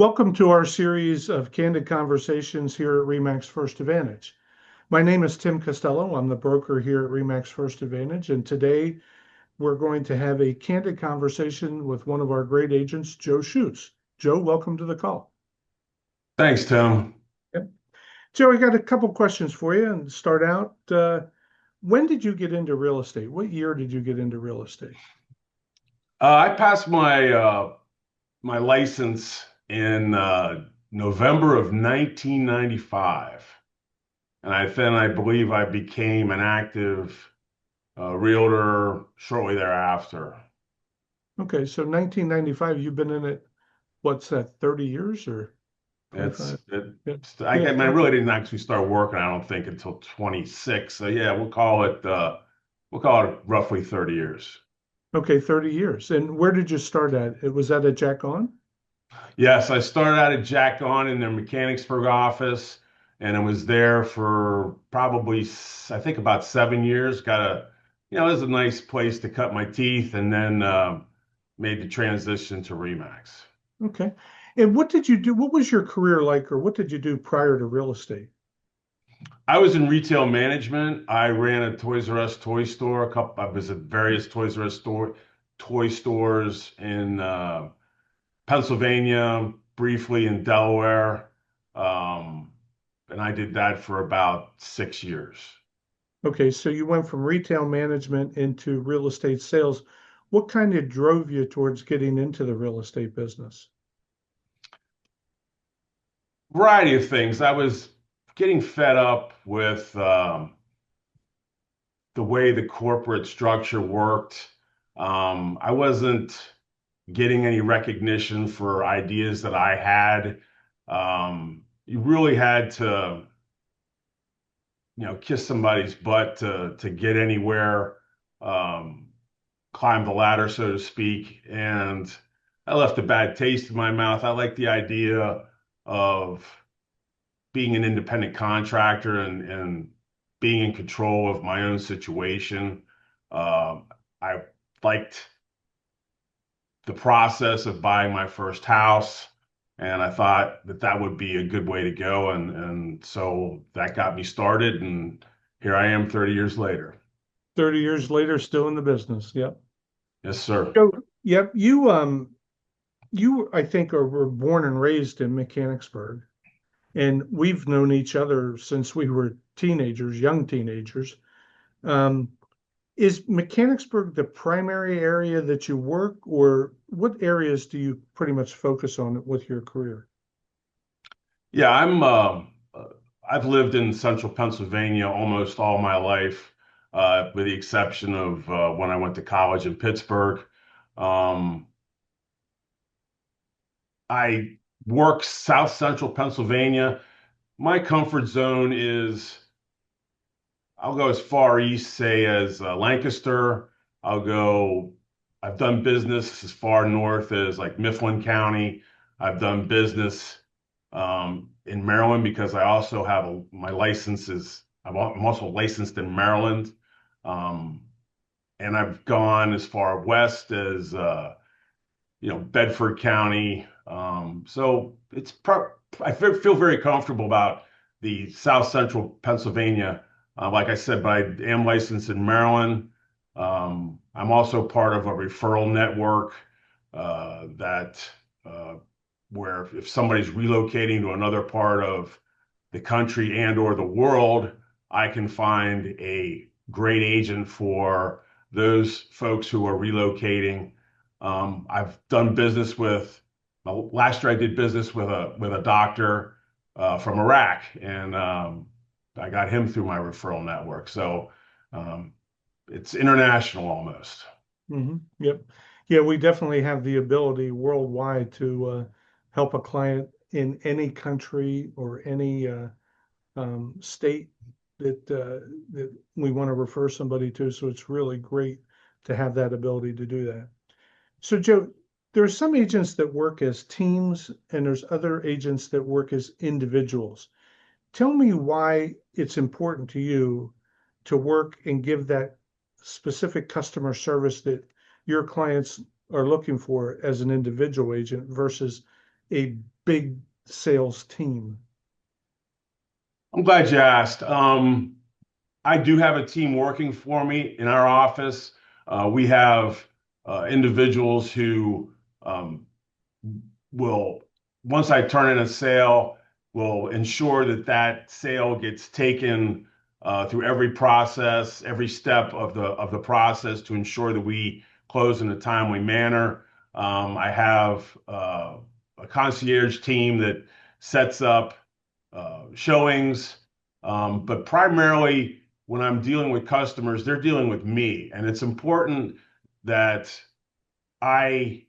Welcome to our series of Candid Conversations here at RE/MAX First Advantage. My name is Tim Costello. I'm the broker here at RE/MAX First Advantage, and today we're going to have a candid conversation with one of our great agents, Joe Schuetz. Joe, welcome to the call. Thanks, Tim. Yep. Joe, I got a couple questions for you and start out. When did you get into real estate? What year did you get into real estate? I passed my license in November of 1995, and I believe I became an active realtor shortly thereafter. Okay, so 1995, you've been in it, what's that, 30 years or It's 25? it, Yeah, I, yeah, I mean, I really didn't actually start working, I don't think, until 26. So yeah, we'll call it roughly 30 years. okay, 30 years. And where did you start at? Was that at Jack On? Yes, I started out at Jack On in their Mechanicsburg office, and I was there for probably, I think, about 7 years. It was a nice place to cut my teeth, and then made the transition to Remax. Okay. And what did you do? What was your career like, or what did you do prior to real estate? I was in retail management. I ran a Toys R Us toy store. I was at various toy stores in Pennsylvania, briefly in Delaware. Um, and I did that for about 6 years. Okay, so you went from retail management into real estate sales. What kind of drove you towards getting into the real estate business? Variety of things. I was getting fed up with the way the corporate structure worked. I wasn't getting any recognition for ideas that I had. You really had to, kiss somebody's butt to get anywhere, um, climb the ladder, so to speak. And I left a bad taste in my mouth. I like the idea of being an independent contractor and being in control of my own situation. I liked the process of buying my first house, and I thought that that would be a good way to go. And so that got me started, and here I am 30 years later. 30 years later, still in the business. Yep. Yes, sir. So, yep, you I think were born and raised in Mechanicsburg, and we've known each other since we were teenagers, young teenagers. Um, Is Mechanicsburg the primary area that you work, or what areas do you pretty much focus on with your career? Yeah, I've lived in central Pennsylvania almost all my life, with the exception of when I went to college in Pittsburgh. Um, I work south central Pennsylvania. My comfort zone is I'll go as far east, say, as Lancaster. I'll go, I've done business as far north as like Mifflin County. I've done business in Maryland because I also have my licenses. I'm also licensed in Maryland. Um, and I've gone as far west as, Bedford County. So I feel very comfortable about the South Central Pennsylvania. Like I said, but I am licensed in Maryland. I'm also part of a referral network that where if somebody's relocating to another part of the country and or the world, I can find a great agent for those folks who are relocating. I've done business with, last year I did business with a doctor from Iraq, and I got him through my referral network. So um, it's international almost. Yep. Yeah, we definitely have the ability worldwide to help a client in any country or any state that we want to refer somebody to. So it's really great to have that ability to do that. So, Joe, there are some agents that work as teams, and there's other agents that work as individuals. Tell me why it's important to you to work and give that specific customer service that your clients are looking for as an individual agent versus a big sales team? I'm glad you asked. I do have a team working for me in our office. We have individuals who um, will, once I turn in a sale, will ensure that that sale gets taken through every process, every step of the process to ensure that we close in a timely manner. I have a concierge team that sets up showings, but primarily when I'm dealing with customers, they're dealing with me, and it's important that I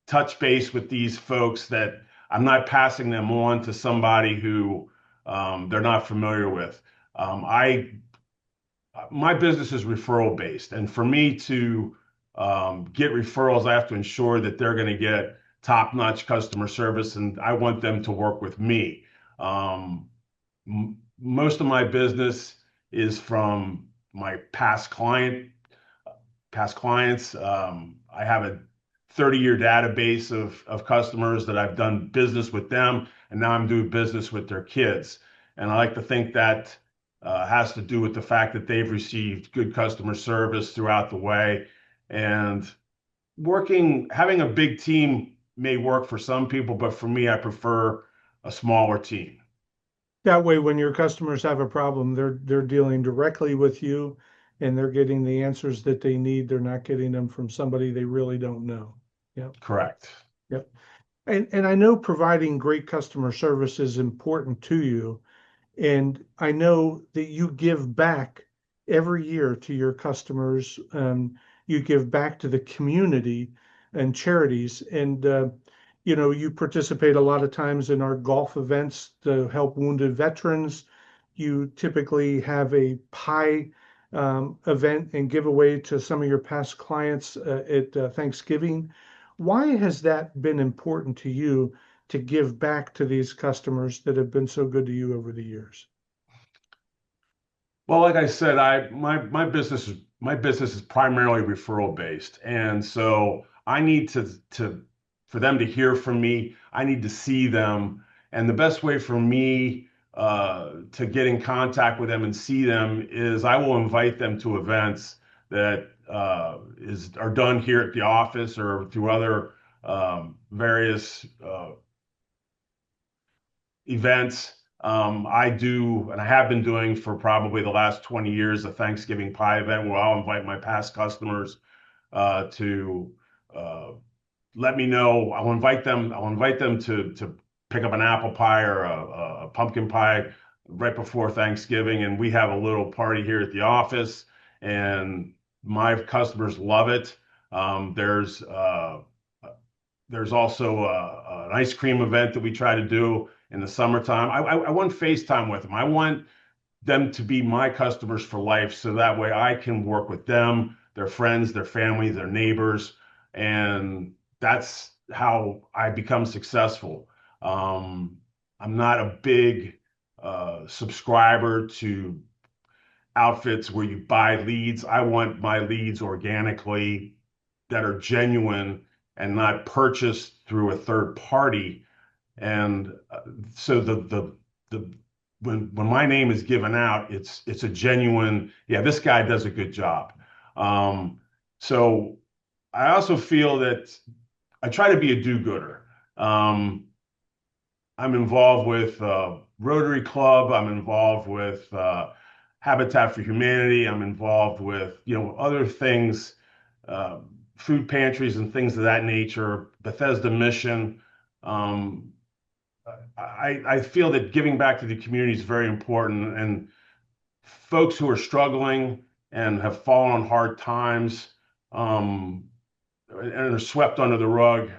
touch base with these folks, that I'm not passing them on to somebody who they're not familiar with. I My business is referral based, and for me to get referrals, I have to ensure that they're going to get top-notch customer service, and I want them to work with me. Um, Most of my business is from my past clients. I have a 30-year database of customers that I've done business with them, and now I'm doing business with their kids. And I like to think that has to do with the fact that they've received good customer service throughout the way. And having a big team may work for some people, but for me, I prefer a smaller team. That way, when your customers have a problem, they're dealing directly with you and they're getting the answers that they need. They're not getting them from somebody they really don't know. Yep. Correct. Yep. And I know providing great customer service is important to you. And I know that you give back every year to your customers. You give back to the community and charities. And, you participate a lot of times in our golf events to help wounded veterans. You typically have a pie event and give away to some of your past clients at Thanksgiving. Why has that been important to you to give back to these customers that have been so good to you over the years? Well, like I said, my business is primarily referral based, and so I need to for them to hear from me. I need to see them, and the best way for me to get in contact with them and see them is I will invite them to events that is are done here at the office or through other various events. I do, and I have been doing for probably the last 20 years, a Thanksgiving pie event where I'll invite my past customers to uh, let me know. I'll invite them. I'll invite them to pick up an apple pie or a pumpkin pie right before Thanksgiving, and we have a little party here at the office, and my customers love it. There's also an ice cream event that we try to do in the summertime. I want FaceTime with them. I want them to be my customers for life, so that way I can work with them, their friends, their family, their neighbors, and that's how I become successful. Um, I'm not a big subscriber to outfits where you buy leads. I want my leads organically that are genuine and not purchased through a third party. And so the when my name is given out, it's a genuine, yeah, this guy does a good job. So I also feel that I try to be a do-gooder. Um, I'm involved with Rotary Club. I'm involved with Habitat for Humanity. I'm involved with other things, uh, food pantries and things of that nature. Bethesda Mission. Um, I feel that giving back to the community is very important, and folks who are struggling and have fallen on hard times. And are swept under the rug.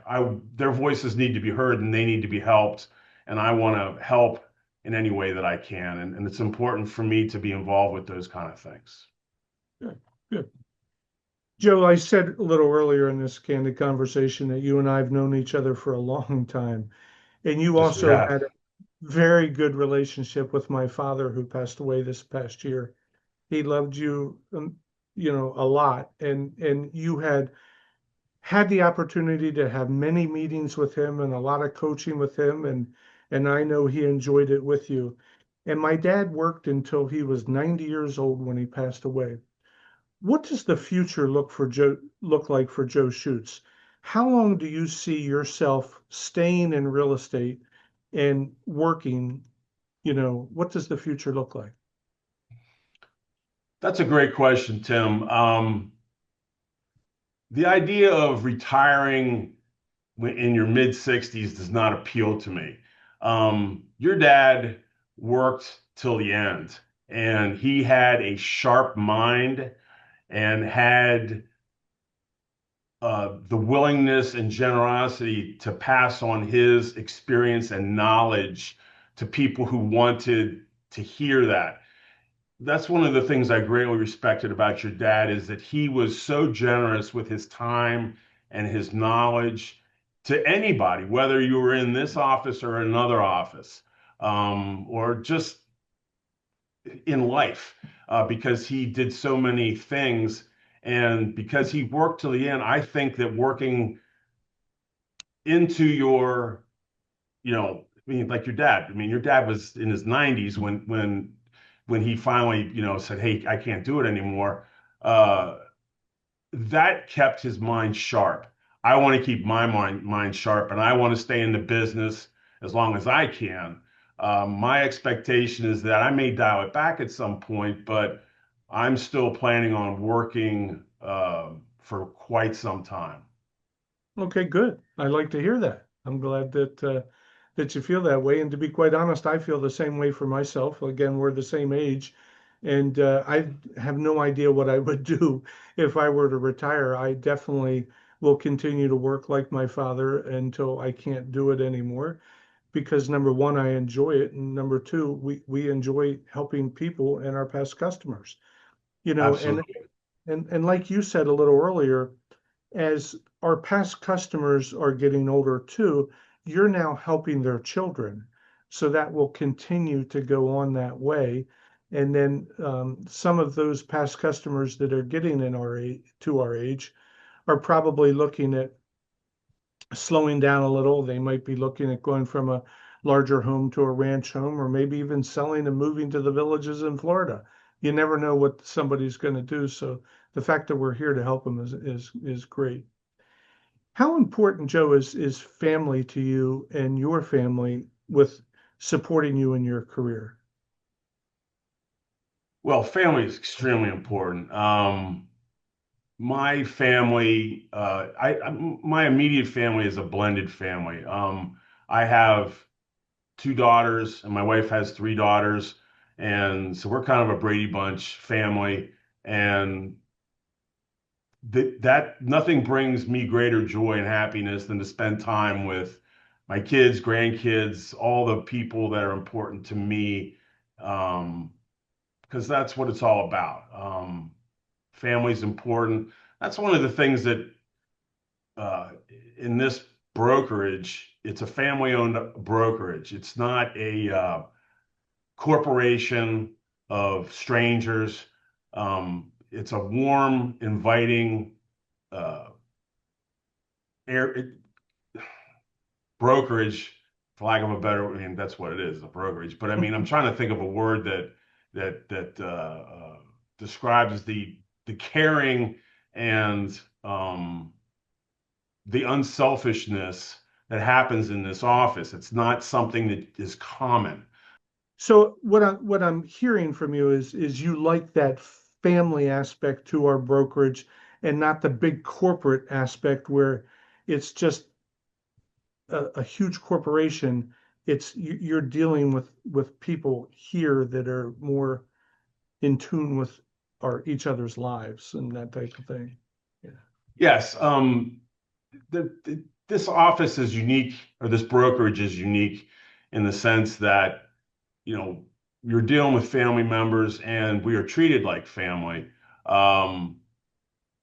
Their voices need to be heard and they need to be helped. And I want to help in any way that I can. And it's important for me to be involved with those kind of things. Good, good. Joe, I said a little earlier in this candid conversation that you and I have known each other for a long time. And you Yes, we also have. had a very good relationship with my father who passed away this past year. He loved you, a lot. And you had had the opportunity to have many meetings with him and a lot of coaching with him, and I know he enjoyed it with you. And my dad worked until he was 90 years old when he passed away. What does the future look like for Joe Schuetz? How long do you see yourself staying in real estate and working? What does the future look like? That's a great question, Tim. The idea of retiring in your mid 60s does not appeal to me. Your dad worked till the end, and he had a sharp mind and had the willingness and generosity to pass on his experience and knowledge to people who wanted to hear that. That's one of the things I greatly respected about your dad is that he was so generous with his time and his knowledge to anybody, whether you were in this office or another office, or just in life, because he did so many things. And because he worked till the end, I think that working into your, I mean, like your dad. I mean, your dad was in his 90s when he finally, said, "Hey, I can't do it anymore." Uh, that kept his mind sharp. I want to keep my mind sharp, and I want to stay in the business as long as I can. My expectation is that I may dial it back at some point, but I'm still planning on working for quite some time. Okay, good. I like to hear that. I'm glad that you feel that way. And to be quite honest, I feel the same way for myself. Again, we're the same age, and I have no idea what I would do if I were to retire. I definitely will continue to work like my father until I can't do it anymore. Because number one, I enjoy it, and number two, we enjoy helping people and our past customers. You know, and Absolutely. and like you said a little earlier, as our past customers are getting older too, you're now helping their children. So that will continue to go on that way. And then some of those past customers that are getting in to our age are probably looking at slowing down a little. They might be looking at going from a larger home to a ranch home, or maybe even selling and moving to the villages in Florida. You never know what somebody's going to do. So the fact that we're here to help them is great. How important, Joe, is family to you and your family with supporting you in your career? Well, family is extremely important. My family, my immediate family is a blended family. I have two daughters, and my wife has three daughters, and so we're kind of a Brady Bunch family. And that nothing brings me greater joy and happiness than to spend time with my kids, grandkids, all the people that are important to me, because that's what it's all about. Family's important. That's one of the things that uh, in this brokerage, it's a family-owned brokerage. It's not a corporation of strangers. It's a warm, inviting uh, air, brokerage, for lack of a better, I mean, that's what it is, a brokerage. But I mean, I'm trying to think of a word that describes the caring and the unselfishness that happens in this office. It's not something that is common. So what I'm hearing from you is you like that family aspect to our brokerage and not the big corporate aspect where it's just a huge corporation. You're dealing with people here that are more in tune with our each other's lives and that type of thing. Yeah. Yes, this office is unique, or this brokerage is unique in the sense that you know, you're dealing with family members and we are treated like family. Um,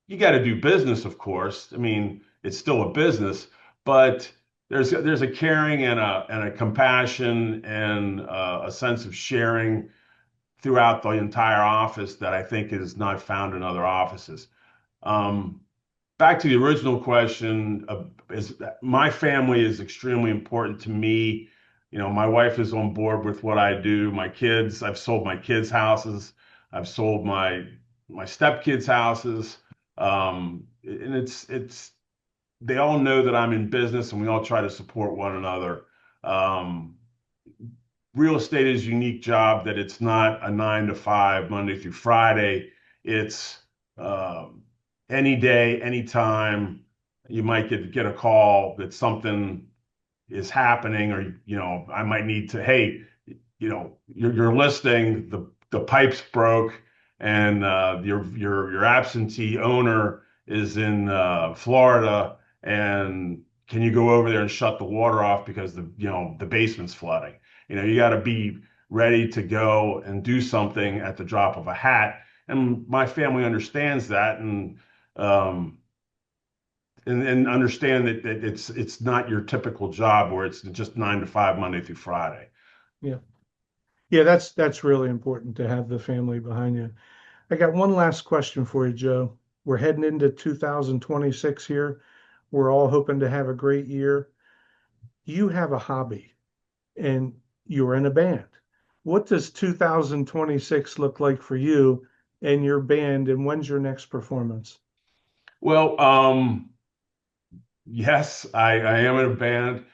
you got to do business, of course. I mean, it's still a business, but there's a caring and a compassion and a sense of sharing throughout the entire office that I think is not found in other offices. Um, back to the original question, is my family is extremely important to me. You know, my wife is on board with what I do. My kids, I've sold my kids' houses. I've sold my stepkids' houses. And it's they all know that I'm in business and we all try to support one another. Um, Real estate is a unique job that it's not a 9 to 5 Monday through Friday. It's um, any day, anytime. You might get a call that something is happening, or I might need to. Hey, your listing, the pipes broke, and your absentee owner is in Florida, and can you go over there and shut the water off because the basement's flooding? You got to be ready to go and do something at the drop of a hat. And my family understands that, um, and understand that it's not your typical job where it's just 9 to 5 Monday through Friday. Yeah. Yeah, that's really important to have the family behind you. I got one last question for you, Joe. We're heading into 2026 here. We're all hoping to have a great year. You have a hobby and you're in a band. What does 2026 look like for you and your band, and when's your next performance? Well, yes, I am in a band.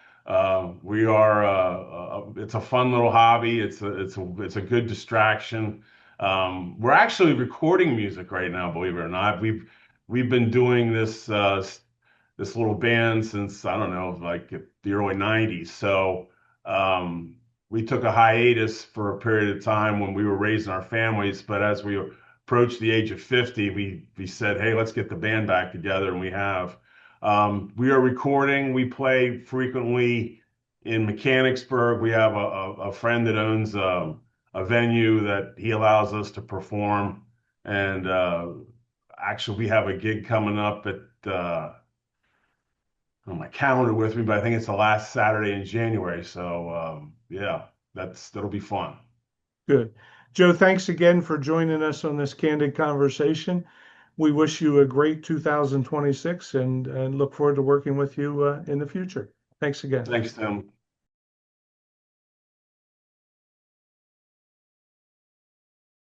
We are. It's a fun little hobby. It's a good distraction. We're actually recording music right now, believe it or not. We've been doing this little band since, I don't know, like the early '90s. So um, we took a hiatus for a period of time when we were raising our families. But as we approached the age of 50, we said, hey, let's get the band back together, and we have. We are recording. We play frequently in Mechanicsburg. We have a friend that owns a venue that he allows us to perform. And actually, we have a gig coming up at on my calendar with me, but I think it's the last Saturday in January. So yeah, that'll be fun. Good. Joe, thanks again for joining us on this candid conversation. We wish you a great 2026 and look forward to working with you in the future. Thanks again. Thanks, Tim.